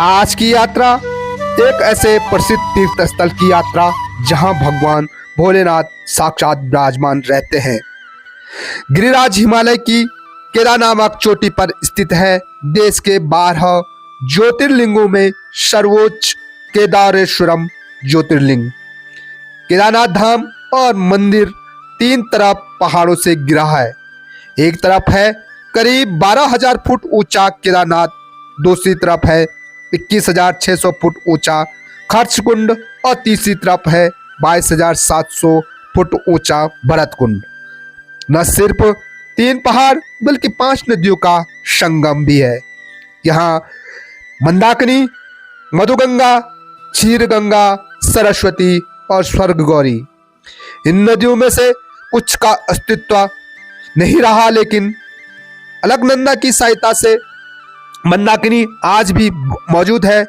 आज की यात्रा एक ऐसे प्रसिद्ध तीर्थ स्थल की यात्रा जहां भगवान भोलेनाथ साक्षात विराजमान रहते हैं। गिरिराज हिमालय की केदार नामक चोटी पर स्थित है। देश के 12 ज्योतिर्लिंगों में सर्वोच्च केदारेश्वरम ज्योतिर्लिंग। केदारनाथ धाम और मंदिर तीन तरफ पहाड़ों से घिरा है। एक तरफ है करीब 12,000 फुट ऊंचा केदारनाथ, दूसरी तरफ है 21,600 फुट ऊंचा खर्च कुंड और तीसरी तरफ है 22,700 फुट ऊंचा भरत कुंड। न सिर्फ तीन पहाड़ बल्कि 5 नदियों का संगम भी है। यहाँ मंदाकिनी, मधुगंगा, क्षीरगंगा, सरस्वती और स्वर्ग गौरी, इन नदियों में से कुछ का अस्तित्व नहीं रहा, लेकिन अलकनंदा की सहायता से मंदाकिनी आज भी मौजूद है।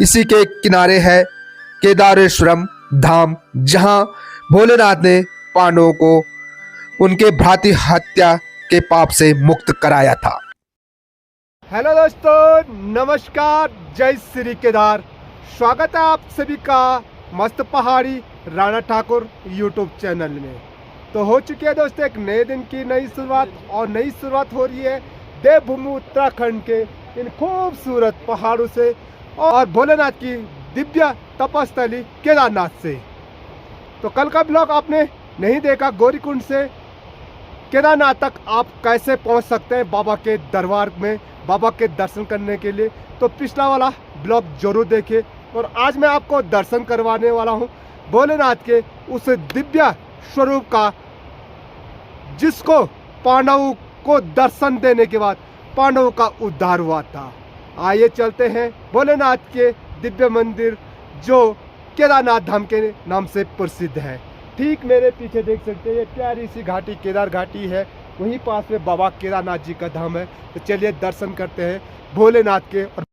इसी के किनारे है केदारेश्वरम धाम, जहां भोलेनाथ ने पांडवों को उनके भ्रातृ हत्या के पाप से मुक्त कराया था। हेलो दोस्तों, नमस्कार, जय श्री केदार। स्वागत है आप सभी का मस्त पहाड़ी राणा ठाकुर यूट्यूब चैनल में। तो हो चुकी है दोस्तों एक नए दिन की नई शुरुआत, और नई शुरुआत हो रही है देवभूमि उत्तराखंड के इन खूबसूरत पहाड़ों से और भोलेनाथ की दिव्य तपस्थली केदारनाथ से। तो कल का ब्लॉग आपने नहीं देखा, गौरीकुंड से केदारनाथ तक आप कैसे पहुंच सकते हैं बाबा के दरबार में, बाबा के दर्शन करने के लिए, तो पिछला वाला ब्लॉग जरूर देखिए। और आज मैं आपको दर्शन करवाने वाला हूं भोलेनाथ के उस दिव्य स्वरूप का, जिसको पांडवों को दर्शन देने के बाद पांडवों का उद्धार हुआ था। आइए चलते हैं भोलेनाथ के दिव्य मंदिर जो केदारनाथ धाम के नाम से प्रसिद्ध है। ठीक मेरे पीछे देख सकते हैं ये प्यारी सी घाटी केदार घाटी है, वहीं पास में बाबा केदारनाथ जी का धाम है। तो चलिए दर्शन करते हैं भोलेनाथ के। और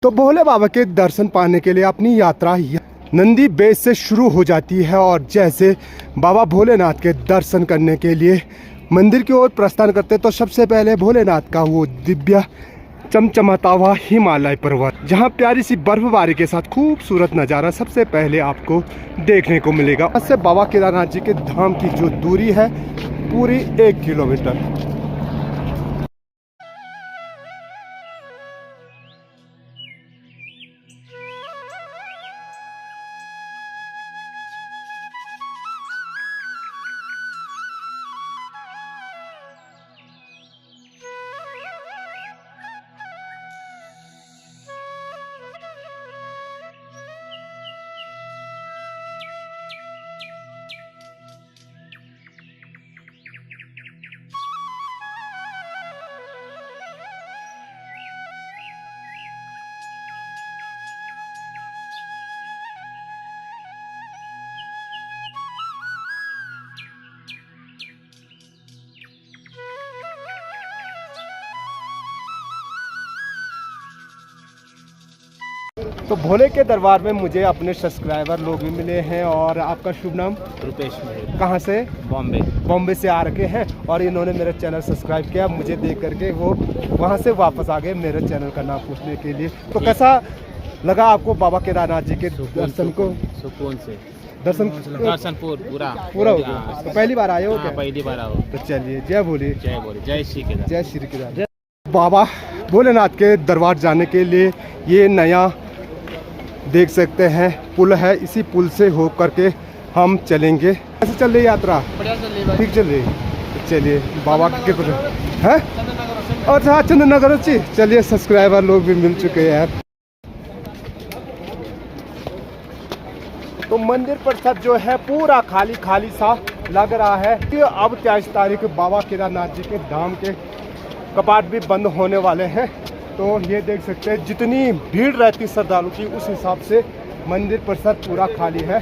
तो भोले बाबा के दर्शन पाने के लिए अपनी यात्रा नंदी बेस से शुरू हो जाती है, और जैसे बाबा भोलेनाथ के दर्शन करने के लिए मंदिर की ओर प्रस्थान करते हैं तो सबसे पहले भोलेनाथ का वो दिव्य चमचमाता हुआ हिमालय पर्वत, जहाँ प्यारी सी बर्फबारी के साथ खूबसूरत नज़ारा सबसे पहले आपको देखने को मिलेगा। उससे बाबा केदारनाथ जी के धाम की जो दूरी है पूरी 1 किलोमीटर। तो भोले के दरबार में मुझे अपने सब्सक्राइबर लोग भी मिले हैं। और आपका शुभ नाम? रुपेश मेहर। कहाँ से? बॉम्बे। बॉम्बे से आ रखे हैं, और इन्होंने मेरा चैनल सब्सक्राइब किया। मुझे देख करके वो वहाँ से वापस आ गए मेरे चैनल का नाम पूछने के लिए। तो कैसा लगा आपको बाबा केदारनाथ जी के दर्शन को? सुकून से दर्शन पूरा पूरा हो गया। तो पहली बार आए हो क्या? पहली बार आओ। तो चलिए, जय भोले। जय भोले, जय श्री केदार। जय श्री केदार। बाबा भोलेनाथ के दरबार जाने के लिए ये नया देख सकते हैं पुल है, इसी पुल से हो करके हम चलेंगे। कैसे चल रही यात्रा? ठीक चल रही। तो चलिए बाबा के है। और हाँ, चंद्रनगर अच्छी। चलिए सब्सक्राइबर लोग भी मिल चुके हैं। तो मंदिर परिसर जो है पूरा खाली खाली सा लग रहा है कि अब 23 तारीख बाबा केदारनाथ जी के धाम के कपाट भी बंद होने वाले हैं। तो ये देख सकते हैं जितनी भीड़ रहती श्रद्धालु की, उस हिसाब से मंदिर परिसर पूरा खाली है।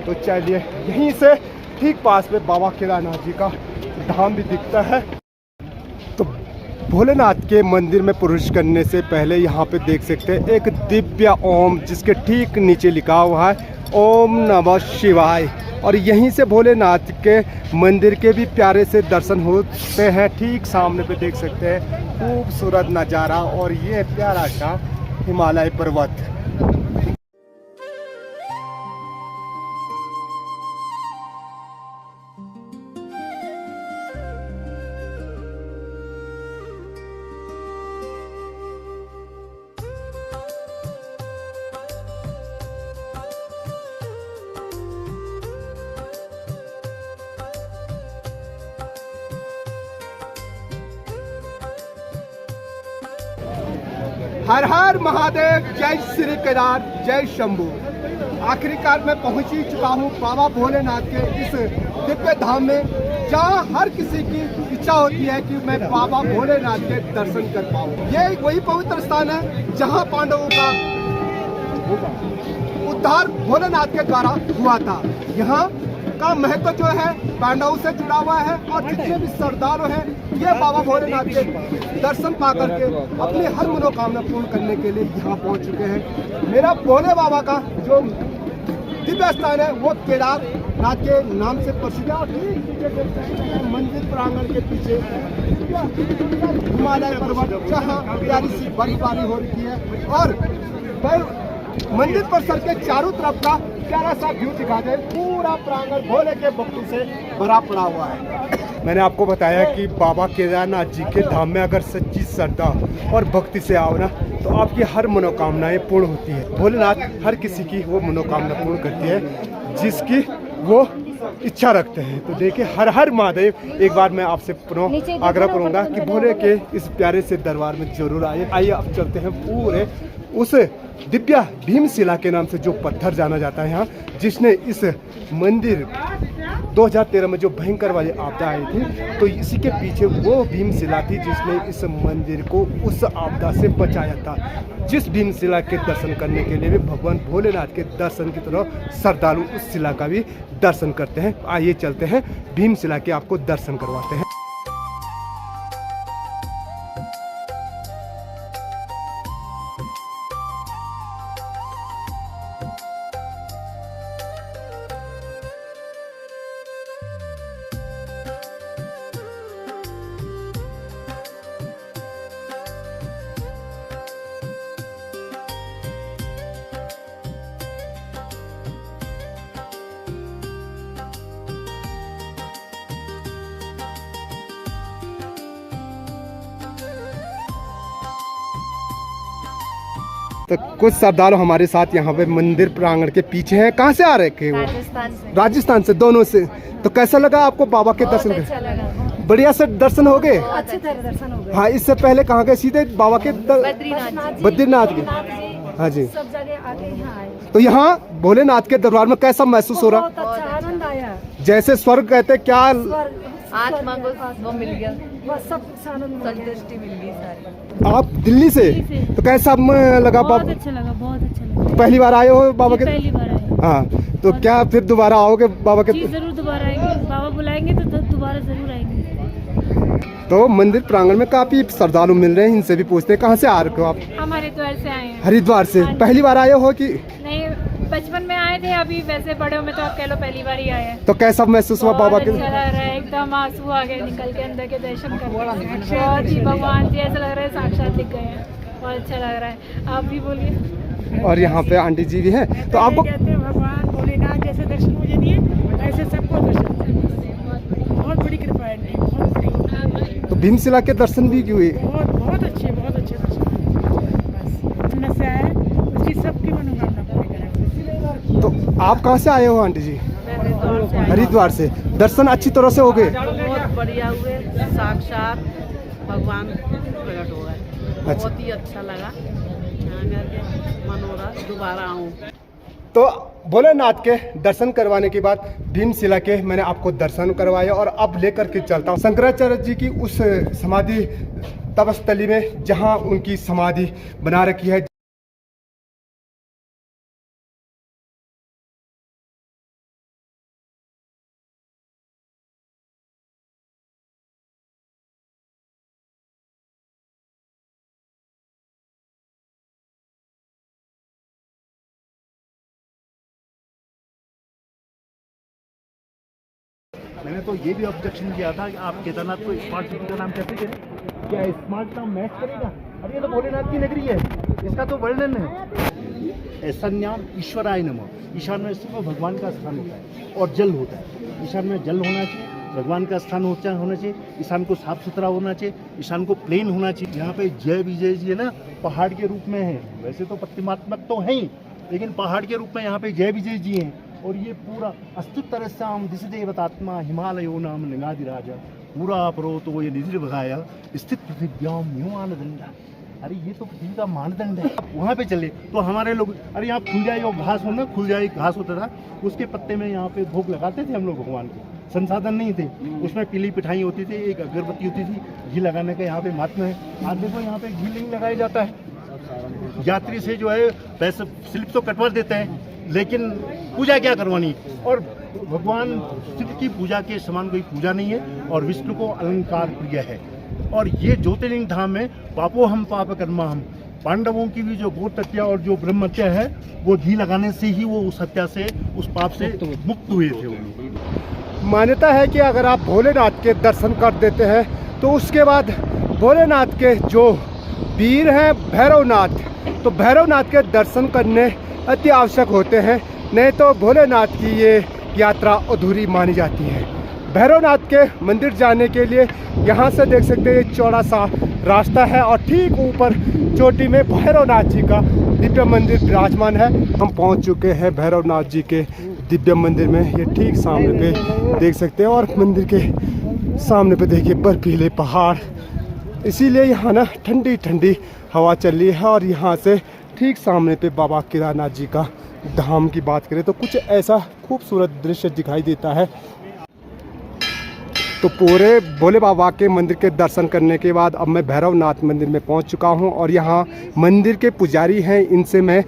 तो चलिए, यहीं से ठीक पास में बाबा केदारनाथ जी का धाम भी दिखता है। तो भोलेनाथ के मंदिर में प्रवेश करने से पहले यहाँ पे देख सकते हैं एक दिव्य ओम, जिसके ठीक नीचे लिखा हुआ है ओम नमः शिवाय। और यहीं से भोलेनाथ के मंदिर के भी प्यारे से दर्शन होते हैं। ठीक सामने पे देख सकते हैं खूबसूरत नज़ारा और ये प्यारा सा हिमालय पर्वत। हर हर महादेव, जय श्री केदार, जय शंभू। आखिरकार मैं पहुंच ही चुका हूं बाबा भोलेनाथ के इस दिव्य धाम में, जहां हर किसी की इच्छा होती है कि मैं बाबा भोलेनाथ के दर्शन कर पाऊं। ये वही पवित्र स्थान है जहां पांडवों का उद्धार भोलेनाथ के द्वारा हुआ था। यहाँ का महत्व जो है पांडवों से जुड़ा हुआ है और जितने भी श्रद्धालु हैं ये बाबा भोलेनाथ के दर्शन पा करके अपनी हर मनोकामना पूर्ण करने के लिए यहाँ पहुँच चुके हैं। मेरा भोले बाबा का जो दिव्य स्थान है वो केदारनाथ के नाम से प्रसिद्ध है। और मंदिर प्रांगण के पीछे हिमालय पर्वत, जहाँ प्यारी सी बर्फबारी हो रही है और मंदिर परिसर के चारों तरफ का प्यारा सा व्यू दिखा दे। पूरा प्रांगण भोले के भक्तों से भरा पड़ा हुआ है। मैंने आपको बताया कि बाबा केदारनाथ जी के धाम में अगर सच्ची श्रद्धा और भक्ति से आओ ना तो आपकी हर मनोकामनाएं पूर्ण होती है। भोलेनाथ हर किसी की वो मनोकामना पूर्ण करती है जिसकी वो इच्छा रखते हैं। तो देखिए हर हर महादेव। एक बार मैं आपसे पुनः आग्रह करूंगा कि भोले के इस प्यारे से दरबार में जरूर आइए। अब चलते हैं पूरे उस दिव्य भीमशिला के नाम से जो पत्थर जाना जाता है यहाँ, जिसने इस मंदिर 2013 में जो भयंकर वाली आपदा आई थी, तो इसी के पीछे वो भीमशिला थी जिसने इस मंदिर को उस आपदा से बचाया था। जिस भीमशिला के दर्शन करने के लिए भी भगवान भोलेनाथ के दर्शन की तरह श्रद्धालु उस शिला का भी दर्शन करते हैं। आइए चलते हैं भीमशिला के, आपको दर्शन करवाते हैं। तो कुछ श्रद्धालु हमारे साथ यहाँ पे मंदिर प्रांगण के पीछे हैं। कहाँ से आ रहे थे वो? राजस्थान से। दोनों से। तो कैसा लगा आपको बाबा के दर्शन? अच्छा लगा। बढ़िया से दर्शन हो गए? अच्छी तरह दर्शन हो गए। हाँ, इससे पहले कहाँ गए? सीधे बाबा के बद्रीनाथ के। हाँ जी। सब जगह आके यहाँ आए। तो यहाँ भोलेनाथ के दरबार में कैसा महसूस हो रहा? बहुत अच्छा आनंद आया। जैसे स्वर्ग कहते क्या? आत्मा को वो मिल गया, बस सब आनंद, संतुष्टि मिल गई सारी। आप दिल्ली से? तो कैसा लगा बाबा? बहुत अच्छा लगा, बहुत अच्छा लगा। पहली बार आए हो बाबा के? पहली बार आए। हाँ, तो क्या फिर दोबारा आओगे बाबा के? जी जरूर दोबारा आएंगे, बाबा बुलाएंगे तो दोबारा जरूर आएंगे। तो मंदिर प्रांगण में काफी श्रद्धालु मिल रहे हैं, इनसे भी पूछते हैं कहाँ से आ रहे हो आप? हम हरिद्वार से आए हैं। हरिद्वार से? पहली बार आए हो कि नहीं, बचपन में आए थे, अभी वैसे बड़े में तो आप कह लो पहली बार ही आए हैं। तो कैसा महसूस हुआ बाबा के? अच्छा लग रहा है, एकदम आंसू आ गए निकल के अंदर के दर्शन करके। बहुत ही भगवान जी ऐसा लग रहा है साक्षात दिख गए हैं, बहुत अच्छा लग रहा है। आप भी बोलिए। और यहाँ पे आंटी जी भी हैं, तो आपको कहते हैं भगवान भोलेनाथ जैसे दर्शन मुझे दिए ऐसे सबको दर्शन करने, बहुत बड़ी कृपा है इनकी, बहुत बड़ी। तो भीमशिला के दर्शन भी हुए? बहुत अच्छे दर्शन। बस मन से आए उसकी सबकी मनोकामना पूरी करें। तो आप कहाँ से आए हो आंटी जी? हरिद्वार से। दर्शन अच्छी तरह से हो गए? बहुत बढ़िया हुए, साक्षात भगवान प्रकट हो गए। अच्छा। बहुत ही अच्छा लगा, यहाँ करके मन हो रहा दोबारा आऊँ। तो भोलेनाथ के दर्शन करवाने के बाद भीमशिला के मैंने आपको दर्शन करवाया और अब लेकर के चलता हूँ शंकराचार्य जी की उस समाधि तपस्थली में जहाँ उनकी समाधि बना रखी है। मैंने तो ये भी ऑब्जेक्शन किया था कि आप केदारनाथ को स्मार्ट सिटी का नाम कैसे करें, क्या स्मार्ट नाम मैच करेगा? अब ये तो भोलेनाथ की नगरी है, इसका तो वर्णन है। ऐसन्याम ईश्वराय नमः, ईशान में सिर्फ भगवान का स्थान होता है और जल होता है। ईशान में जल होना चाहिए, भगवान का स्थान होना चाहिए, ईशान को साफ सुथरा होना चाहिए, ईशान को प्लेन होना चाहिए। यहाँ पे जय विजय जी है ना, पहाड़ के रूप में है, वैसे तो प्रतिमात्मक तो है ही, लेकिन पहाड़ के रूप में यहाँ पे जय विजय जी हैं। और ये पूरा अस्तुतरस्याम दिश देवतात्मा हिमालयो नाम निगादि राजा पूरा पर्वतो ये निधि बघाया स्थित पृथिव्याम न्यूमान दंडा। अरे ये तो पृथ्वी का मानदंड है। वहाँ पे चले तो हमारे लोग, अरे यहाँ खुलजाई और घास हो ना, खुलजाई घास होता था, उसके पत्ते में यहाँ पे भोग लगाते थे हम लोग भगवान को। संसाधन नहीं थे, उसमें पीली पिठाई होती थी, एक अगरबत्ती होती थी, घी लगाने का यहाँ पे महत्व है। आज देखो यहाँ पे घी नहीं लगाया जाता है, यात्री से जो है पैसे स्लिप तो कटवा देते हैं, लेकिन पूजा क्या करवानी। और भगवान शिव की पूजा के समान कोई पूजा नहीं है, और विष्णु को अलंकार प्रिय है। और ये ज्योतिर्लिंग धाम में पापो हम पाप कर्मा हम, पांडवों की भी जो गोत्र हत्या और जो ब्रह्म हत्या है, वो घी लगाने से ही वो उस हत्या से, उस पाप से मुक्त हुए थे वो लोग। मान्यता है कि अगर आप भोलेनाथ के दर्शन कर देते हैं तो उसके बाद भोलेनाथ के जो वीर हैं भैरवनाथ, तो भैरवनाथ के दर्शन करने अति आवश्यक होते हैं, नहीं तो भोलेनाथ की ये यात्रा अधूरी मानी जाती है। भैरवनाथ के मंदिर जाने के लिए यहाँ से देख सकते हैं चौड़ा सा रास्ता है, और ठीक ऊपर चोटी में भैरवनाथ जी का दिव्य मंदिर विराजमान है। हम पहुँच चुके हैं भैरवनाथ जी के दिव्य मंदिर में, ये ठीक सामने पे देख सकते हैं, और मंदिर के सामने पे देखिए बर्फीले पहाड़, इसीलिए यहाँ ना ठंडी ठंडी हवा चल रही है। और यहाँ से ठीक सामने पे बाबा केदारनाथ जी का धाम की बात करें तो कुछ ऐसा खूबसूरत दृश्य दिखाई देता है। तो पूरे भोले बाबा के मंदिर के दर्शन करने के बाद अब मैं भैरवनाथ मंदिर में पहुंच चुका हूं, और यहाँ मंदिर के पुजारी हैं, इनसे मैं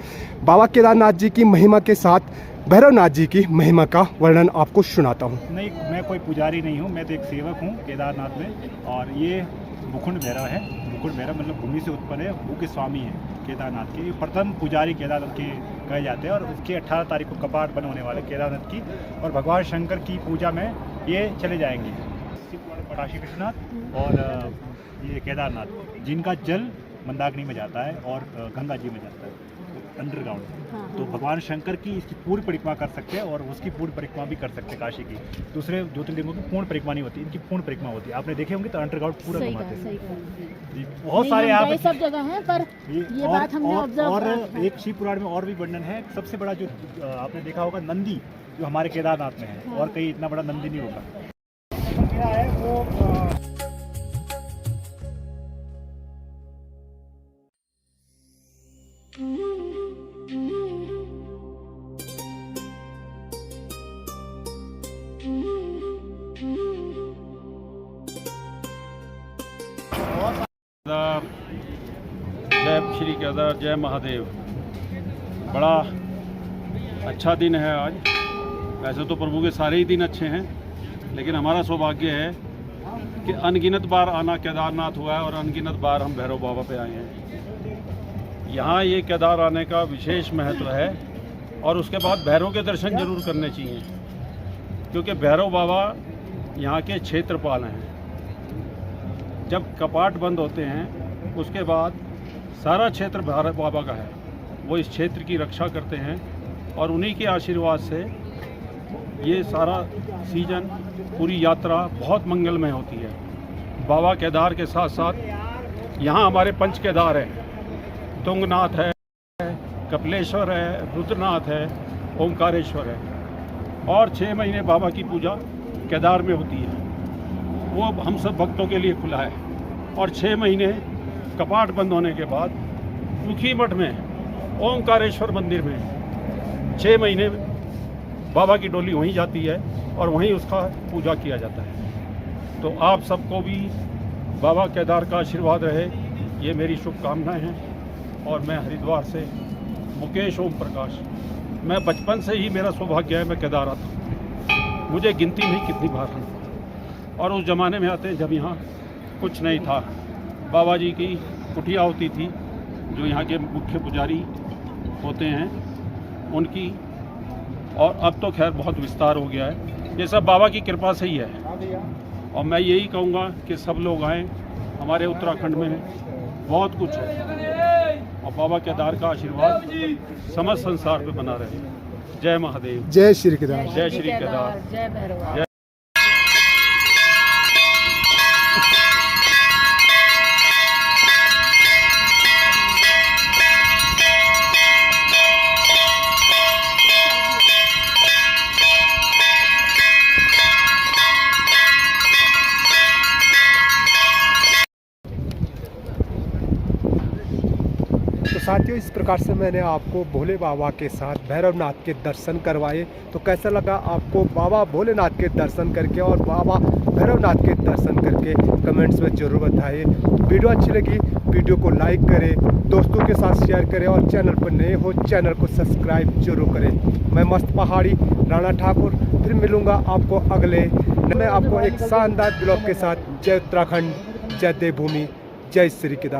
बाबा केदारनाथ जी की महिमा के साथ भैरवनाथ जी की महिमा का वर्णन आपको सुनाता हूँ। नहीं, मैं कोई पुजारी नहीं हूँ, मैं तो एक सेवक हूँ केदारनाथ में। और ये मुकुंड भैरव है, मुकुंड भैरव मतलब भूमि से उत्पन्न है, भू के स्वामी है केदारनाथ के। ये प्रथम पुजारी केदारनाथ के कहे जाते हैं, और इसके 18 तारीख को कपाट बंद होने वाले केदारनाथ की, और भगवान शंकर की पूजा में ये चले जाएंगे। काशी विश्वनाथ और ये केदारनाथ, जिनका जल मंदाकिनी में जाता है और गंगा जी में जाता है अंडरग्राउंड। तो भगवान शंकर की इसकी पूरी परिक्रमा कर सकते हैं, और उसकी पूरी परिक्रमा भी कर सकते हैं काशी की। दूसरे ज्योतिर्लिंगों की पूर्ण परिक्रमा नहीं होती, इनकी पूर्ण परिक्रमा होती है। आपने देखे होंगे तो अंडरग्राउंड पूरा घुमाते हैं। बहुत सारे आप सब जगह हैं, पर ये बात हमने ऑब्जर्व और एक शिव पुराण में और भी वर्णन है। सबसे बड़ा जो आपने देखा होगा नंदी, जो हमारे केदारनाथ में है, और कहीं इतना बड़ा नंदी नहीं होगा। है वो जय श्री केदार, जय महादेव। बड़ा अच्छा दिन है आज। वैसे तो प्रभु के सारे ही दिन अच्छे हैं, लेकिन हमारा सौभाग्य है कि अनगिनत बार आना केदारनाथ हुआ है, और अनगिनत बार हम भैरव बाबा पे आए हैं। यहाँ ये केदार आने का विशेष महत्व है, और उसके बाद भैरव के दर्शन जरूर करने चाहिए, क्योंकि भैरव बाबा यहाँ के क्षेत्रपाल हैं। जब कपाट बंद होते हैं उसके बाद सारा क्षेत्र भैरव बाबा का है, वो इस क्षेत्र की रक्षा करते हैं, और उन्हीं के आशीर्वाद से ये सारा सीजन, पूरी यात्रा बहुत मंगलमय होती है। बाबा केदार के साथ साथ यहाँ हमारे पंच केदार हैं, तुंगनाथ है, कपिलेश्वर है, रुद्रनाथ है, ओंकारेश्वर है, और 6 महीने बाबा की पूजा केदार में होती है। वो हम सब भक्तों के लिए खुला है, और 6 महीने कपाट बंद होने के बाद मुखी मठ में ओंकारेश्वर मंदिर में 6 महीने बाबा की डोली वहीं जाती है, और वहीं उसका पूजा किया जाता है। तो आप सबको भी बाबा केदार का आशीर्वाद रहे, ये मेरी शुभकामनाएं हैं। और मैं हरिद्वार से मुकेश ओम प्रकाश, मैं बचपन से ही मेरा सौभाग्य है, मैं केदार आता हूँ। मुझे गिनती नहीं कितनी बार हूँ, और उस ज़माने में आते हैं जब यहाँ कुछ नहीं था। बाबा जी की कुटिया होती थी, जो यहाँ के मुख्य पुजारी होते हैं उनकी, और अब तो खैर बहुत विस्तार हो गया है। ये सब बाबा की कृपा से ही है। और मैं यही कहूँगा कि सब लोग आएँ, हमारे उत्तराखंड में बहुत कुछ है और बाबा केदार का आशीर्वाद समस्त संसार पे बना रहे। जय महादेव, जय श्री केदार। जय श्री केदार, जय भैरव। जय। तो साथियों, इस प्रकार से मैंने आपको भोले बाबा के साथ भैरवनाथ के दर्शन करवाए। तो कैसा लगा आपको बाबा भोलेनाथ के दर्शन करके और बाबा भैरवनाथ के दर्शन करके कमेंट्स में ज़रूर बताइए। वीडियो अच्छी लगी वीडियो को लाइक करें, दोस्तों के साथ शेयर करें और चैनल पर नए हो चैनल को सब्सक्राइब जरूर करें। मैं मस्त पहाड़ी राणा ठाकुर फिर मिलूँगा आपको अगले मैं आपको एक शानदार ब्लॉग के साथ। जय उत्तराखंड, जय देवभूमि, जय श्री केदार।